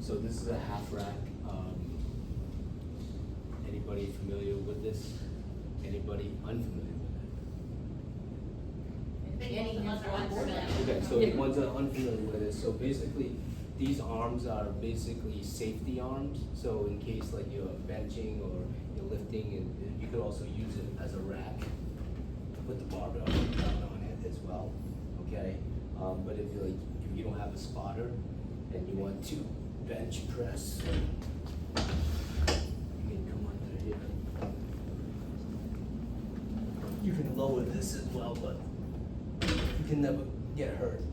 So this is a half rack. Anybody familiar with this? Anybody unfamiliar with Any hands are unfamiliar. it? Okay, so the ones that are unfamiliar with it, so basically, these arms are basically safety arms. So in case like you're benching or you're lifting, and you could also use it as a rack to put the barbell down on it as well. Okay, but if you don't have a spotter and you want to bench press, you can come under here. You can lower this as well, but you can never get hurt.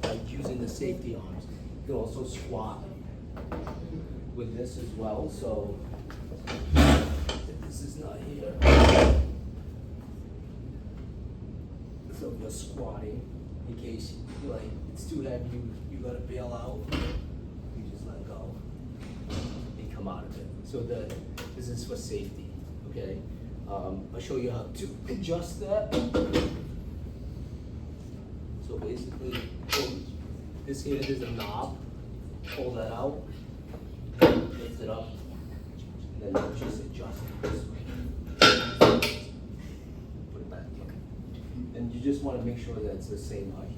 Like using the safety arms. You can also squat with this as well. So if this is not here, so you're squatting in case you're like it's too heavy, you gotta bail out. You just let go and come out of it. So this is for safety. Okay. I'll show you how to adjust that. So basically, this here is a knob. Pull that out, lift it up, and then just adjust it this way. Put it back in. And you just want to make sure that it's the same height.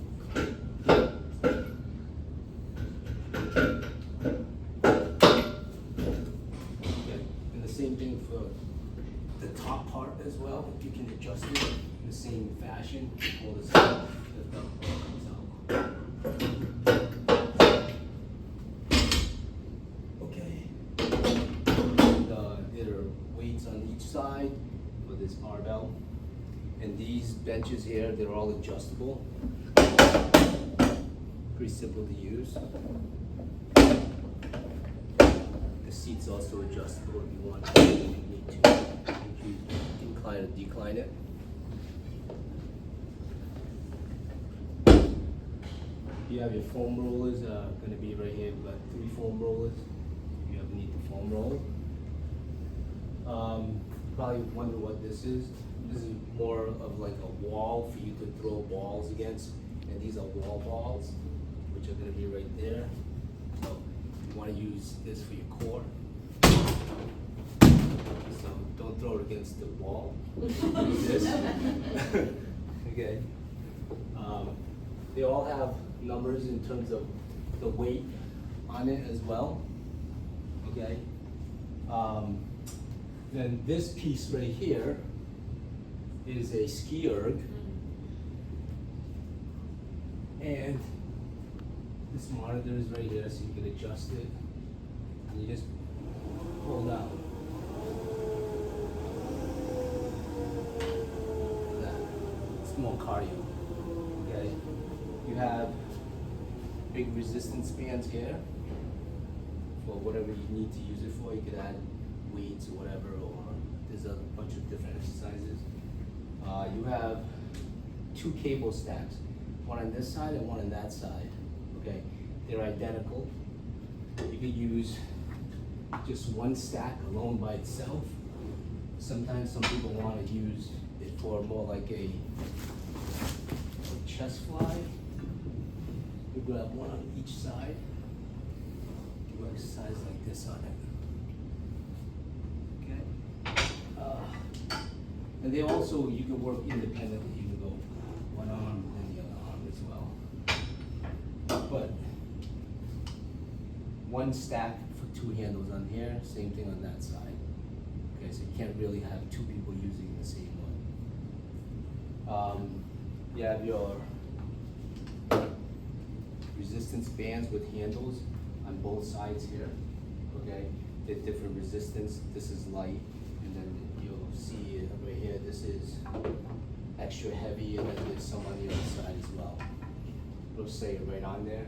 Okay, and the same thing for the top part as well. You can adjust it in the same fashion. Pull this out, lift up, comes out. Okay. There are weights on each side for this barbell. And these benches here, they're all adjustable. Pretty simple to use. The seat's also adjustable if you want to. You need to incline or decline it. You have your foam rollers, going to be right here. We've got 3 foam rollers. If you ever need the foam roller. You probably wonder what this is. This is more of like a wall for you to throw balls against, and these are wall balls, which are going to be right there. So you want to use this for your core. So don't throw it against the wall. Use this. Okay. They all have numbers in terms of the weight on it as well. Okay. Then this piece right here is a ski erg, and this monitor is right here, so you can adjust it, and you just pull down. Like that. It's more cardio. Okay. You have big resistance bands here for whatever you need to use it for. You could add weights or whatever, or there's a bunch of different exercises. You have 2 cable stacks, one on this side and one on that side. Okay, they're identical. You could use just one stack alone by itself. Sometimes some people want to use it for more like a chest fly. You grab one on each side. Do exercise like this on it. Okay. And they also, you can work independently. You can go one arm and the other arm as well. But one stack for 2 handles on here, same thing on that side. Okay, so you can't really have 2 people using the same one. You have your resistance bands with handles on both sides here. Okay, they're different resistance. This is light, and then you'll see it right here. This is extra heavy, and then there's some on the other side as well. It'll say it right on there.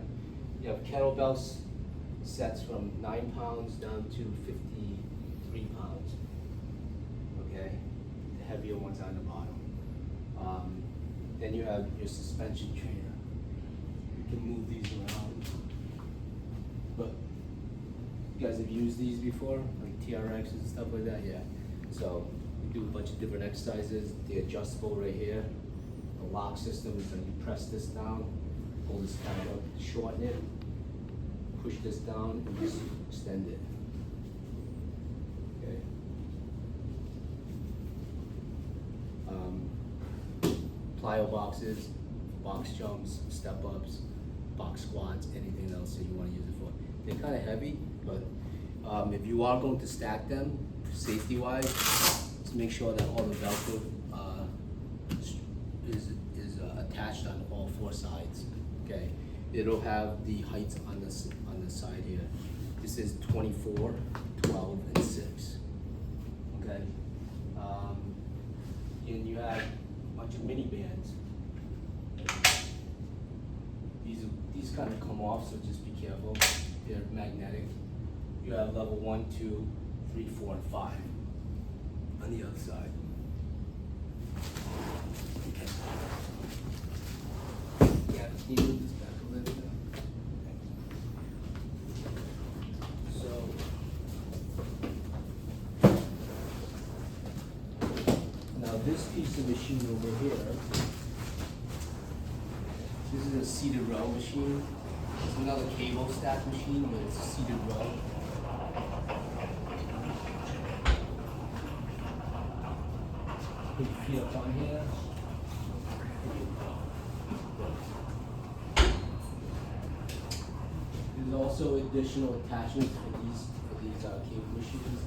You have kettlebell sets from 9 pounds down to 53 pounds. Okay, the heavier ones on the bottom. Then you have your suspension trainer. You can move these around. But you guys have used these before, like TRXs and stuff like that, yeah. So you do a bunch of different exercises. The adjustable right here. The lock system is that you press this down, pull this kind up, shorten it, push this down and just extend it. Okay. Plyo boxes, box jumps, step ups, box squats, anything else that you want to use it for. They're kind of heavy, but if you are going to stack them, safety wise, just make sure that all the Velcro is attached on all four sides. Okay, it'll have the heights on the side here. This is 24, 12, and 6. Okay, and you have a bunch of mini bands. These kind of come off, so just be careful. They're magnetic. You have level 1, 2, 3, 4, and 5 on the other side. Okay. Yeah, can you move this back a little bit? Okay. So, now this piece of machine over here, this is a seated row machine. It's another cable stack machine, but it's a seated row. Put your feet up on here. There's also additional attachments for these cable machines.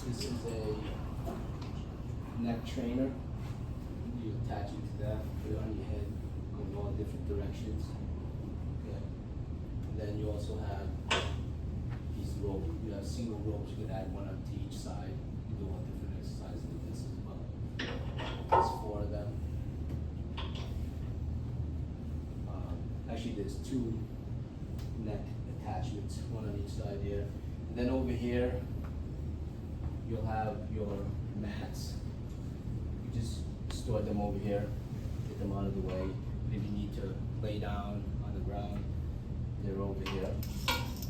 This is a neck trainer. You attach it to that, put it on your head, go in all different directions. Okay. And then you also have these ropes. You have single ropes. You can add one onto each side. You do all different exercises with this as well. There's 4 of them. Actually, there's 2 neck attachments, one on each side here. And then over here, you'll have your mats. You just store them over here, get them out of the way. If you need to lay down on the ground, they're over here.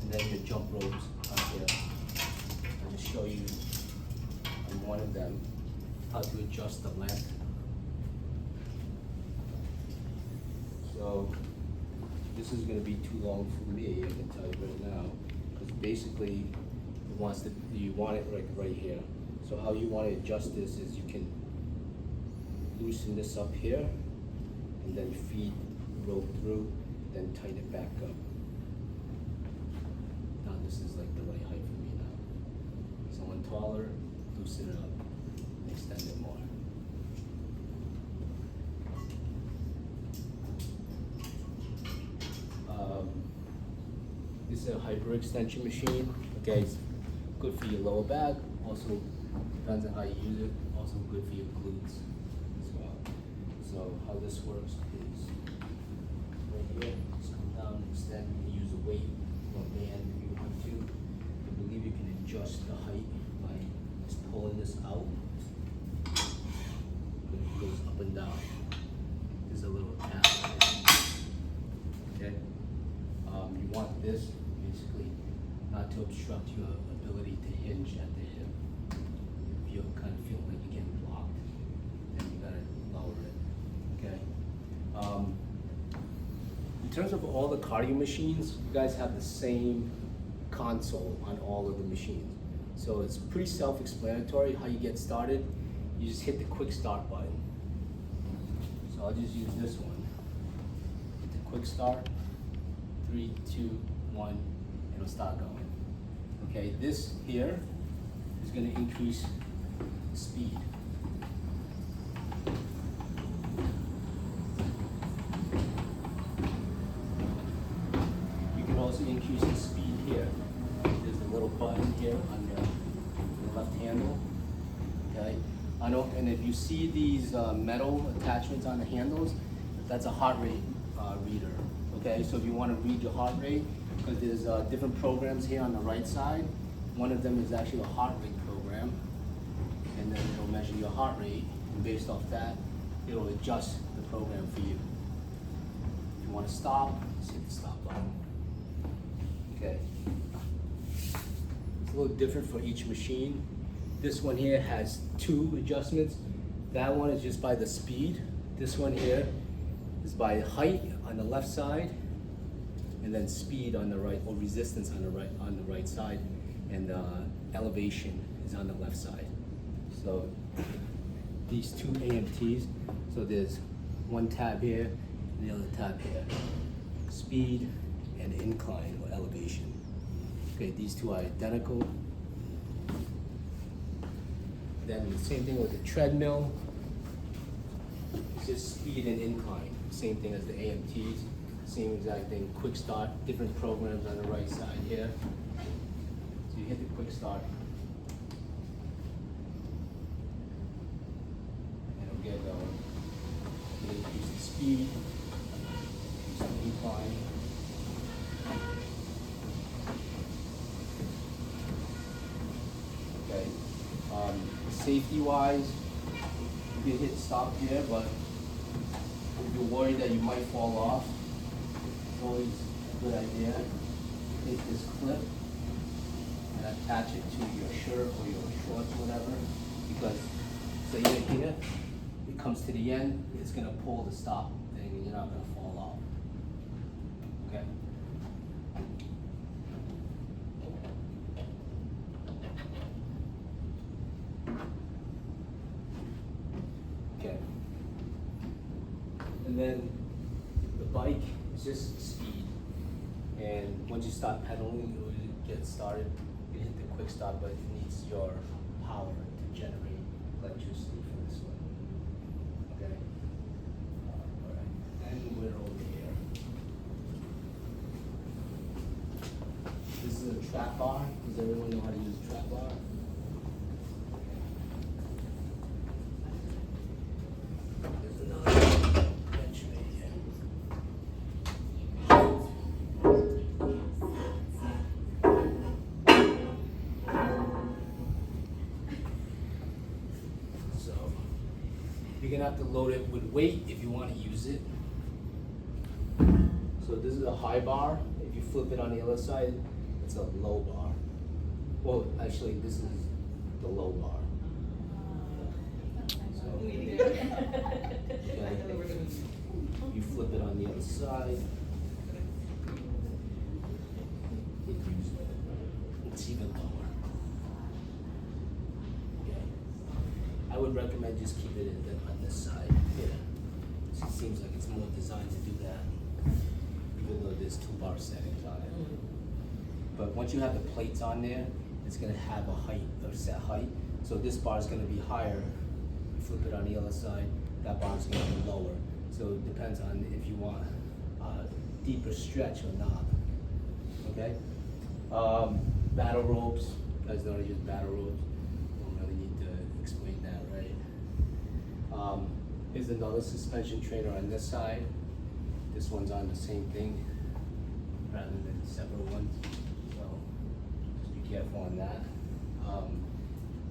And then your jump ropes on here. I'll just show you on one of them how to adjust the length. So this is going to be too long for me, I can tell you right now, because basically you want it right here. So how you want to adjust this is you can loosen this up here and then feed the rope through, then tighten it back up. Now this is like the right height for me now. Someone taller, loosen it up, extend it more. This is a hyper extension machine. Okay, it's good for your lower back. Also depends on how you use it. Also good for your glutes as well. So how this works is right here. Just come down and extend. You can use a weight or a band if you want to. I believe you can adjust the height by just pulling this out. It goes up and down. There's a little tap. Okay. You want this basically not to obstruct your ability to hinge at the hip. If you kind of feel like you're getting blocked, then you gotta lower it. Okay. In terms of all the cardio machines, you guys have the same console on all of the machines. So it's pretty self-explanatory how you get started. You just hit the quick start button. So I'll just use this one. Hit the quick start. 3, 2, 1, it'll start going. Okay, this here is going to increase speed. You can also increase the speed here. There's a little button here on the left handle. Okay, and if you see these metal attachments on the handles, that's a heart rate reader. Okay, so if you want to read your heart rate, because there's different programs here on the right side. One of them is actually a heart rate program, and then it'll measure your heart rate, and based off that, it'll adjust the program for you. If you want to stop, just hit the stop button. Okay. It's a little different for each machine. This one here has 2 adjustments. That one is just by the speed. This one here is by height on the left side, and then speed on the right, or resistance on the right side, and elevation is on the left side. So these two AMTs, so there's one tab here and the other tab here. Speed and incline or elevation. Okay, these two are identical. Then the same thing with the treadmill. It's just speed and incline. Same thing as the AMTs. Same exact thing. Quick start. Different programs on the right side here. So you hit the quick start. And it'll get going. You increase the speed. Increase the incline. Okay. Safety wise, you can hit stop here, but if you're worried that you might fall off, it's always a good idea. Take this clip and attach it to your shirt or your shorts or whatever, because say you're here, it comes to the end, it's gonna pull the stop thing and you're not gonna fall off. Okay? Okay. And then the bike is just speed. And once you start pedaling, you get started, you hit the quick start, but it needs your power to generate electricity for this one. Okay? Alright. And we're over here. This is a trap bar. Does everyone know how to use a trap bar? There's another bench right here. So you're gonna have to load it with weight if you want to use it. So this is a high bar. If you flip it on the other side, it's a low bar. Well, actually, this is the low bar. So, okay. You flip it on the other side. It's even lower. Okay. I would recommend just keep it on this side. Yeah. It seems like it's more designed to do that, even though there's 2 bar settings on it. But once you have the plates on there, it's gonna have a height, or set height. So this bar is gonna be higher. You flip it on the other side, that bar is gonna be lower. So it depends on if you want a deeper stretch or not. Okay? Battle ropes. You guys know how to use battle ropes. Don't really need to explain that, right? Here's another suspension trainer on this side. This one's on the same thing rather than separate ones. So just be careful on that.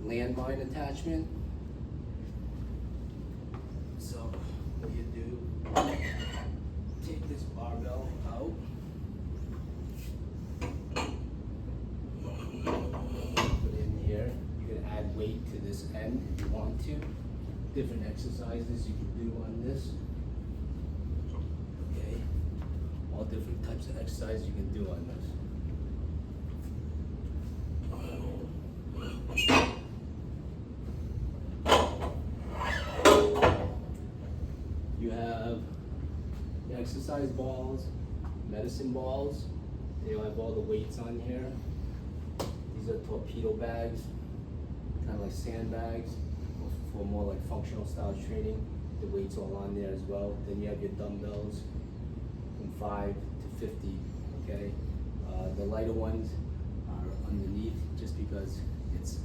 Landmine attachment. So what you do, take this barbell out. Put it in here. You can add weight to this end if you want to. Different exercises you can do on this. Okay. All different types of exercises you can do on this. You have the exercise balls, medicine balls. They have all the weights on here. These are torpedo bags, kind of like sandbags, for more like functional style training. The weights all on there as well. Then you have your dumbbells from 5 to 50. Okay, the lighter ones are underneath just because it's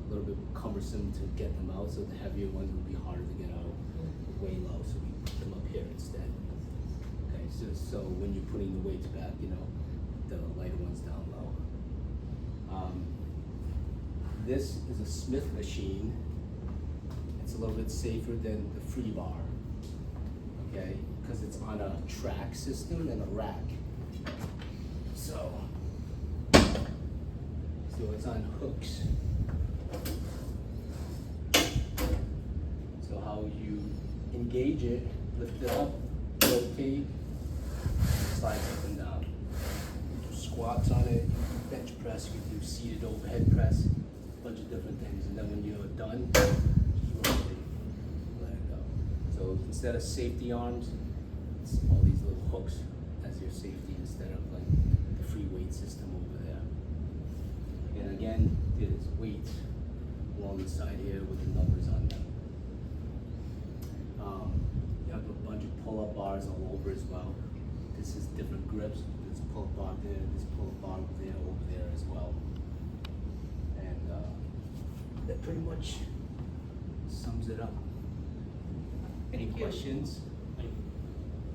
a little bit cumbersome to get them out. So the heavier ones will be harder to get out, way low. So we put them up here instead. Okay, so when you're putting the weights back, you know, the lighter ones down low. This is a Smith machine. It's a little bit safer than the free bar, okay? Because it's on a track system and a rack. So it's on hooks. So how you engage it, lift it up, rotate, slide up and down. squats on it, you can bench press, you can do seated overhead press, a bunch of different things. And then when you're done, just rotate, let it go. So instead of safety arms, it's all these little hooks as your safety instead of like the free weight system over there. And again, there's weights along the side here with the numbers on them. You have a bunch of pull-up bars all over as well. This is different grips. There's pull-up bar there, there's pull-up bar there, over there as well. And that pretty much sums it up. Any questions?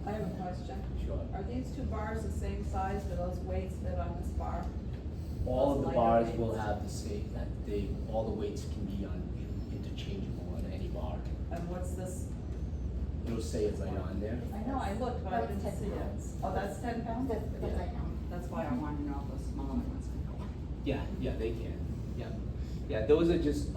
I have a question. Sure. Are these two bars the same size? Do those weights fit on this bar? All of Those the lighter bars weights? will have the same, all the weights can be interchangeable on any bar. And what's this? It'll say it's right on there. I know, I looked, but I That's didn't 10 see it. pounds. Oh, that's 10 pounds? That's right now. That's why I wanted to know if those smaller ones can go. Yeah, they can. Yeah, those are just